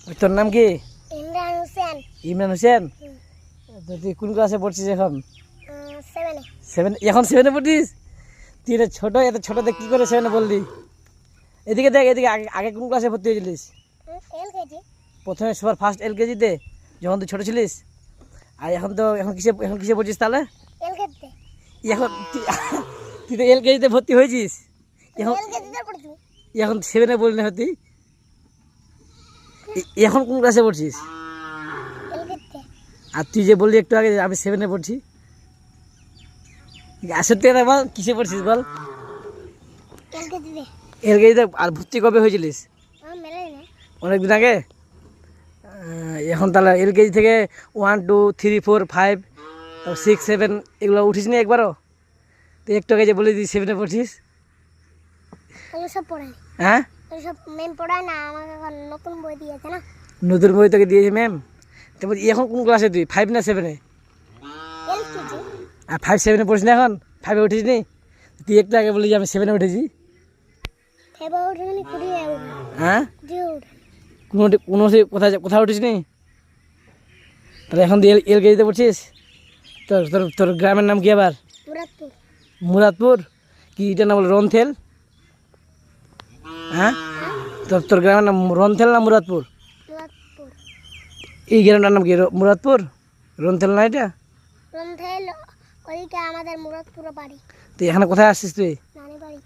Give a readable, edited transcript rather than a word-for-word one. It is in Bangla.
তোর নাম কি? ইমরান হোসেন। ইমরান হোসেন। হুম। তো তুই কোন ক্লাসে পড়ছিস এখন? 7-এ। এখন 7-এ পড়ছিস? তুই এটা ছোট, এত ছোটতে কি করে 7-এ বললি? এদিকে দেখ, এদিকে আগে আগে কোন ক্লাসে ভর্তি হয়েছিলিস? এলকেজি। প্রথমে সবার ফার্স্ট এলকেজিতে যখন তুই ছোট ছিলিস। আর এখন কিসে পড়ছিস তাহলে? এলকেজিতে। এখন তুই তো এলকেজিতে ভর্তি হয়েছিস, এখন এলকেজিতে পড়ছি। এখন 7-এ বললি না তুই? এখন কোন ক্লাসে পড়ছিস? এলকেজিতে। আর তুই যে বললি একটু আগে যে আমি 7-এ পড়ছি, সত্যি কথা বল, কিসে পড়ছিস বল? এলকেজিতে। এলকেজিতে। আর ভর্তি কবে হয়েছিলিস? মেলাই না। অনেকদিন আগে। এখন তাহলে এলকেজি থেকে 1, 2, 3, 4, 5, 6, 7 এগুলো উঠিস নি একবারও? তুই একটু আগে যে বলি তুই 7-এ পড়ছিস। এগুলো সব পড়াই। হ্যাঁ, এগুলো সব ম্যাম পড়ায় না, আমাকে এখন নতুন বই দিয়েছে না। নতুন বই তোকে দিয়েছে ম্যাম। তারপর এখন কোন ক্লাসে তুই? 5 না 7-এ? এলকেজি। আর 5, 7-এ পড়ছিস না এখন? 5-এ উঠিস নি? তুই একটু আগে বলি যে আমি 7-এ উঠেছি। এবার উঠে কুড়িয়ে উঠে। হ্যাঁ, দিয়ে উঠে। কোনো কোথাও উঠিস নি? তাহলে এখন তুই এলকেজিতে পড়ছিস? তোর তোর তোর গ্রামের নাম কি আবার? মুরাদপুর। মুরাদপুর? কি এটা না বলে রনথেল? হ্যাঁ, তোর গ্রামের নাম রনথেল না মুরাদপুর? মুরাদপুর। এই গ্রামটার নাম কি মুরাদপুর? রনথেল না এটা? রন্ধেল। ওইটা আমাদের মুরাদপুরে বাড়ি। তুই এখানে কোথায় আসছিস তুই? নানি বাড়ি।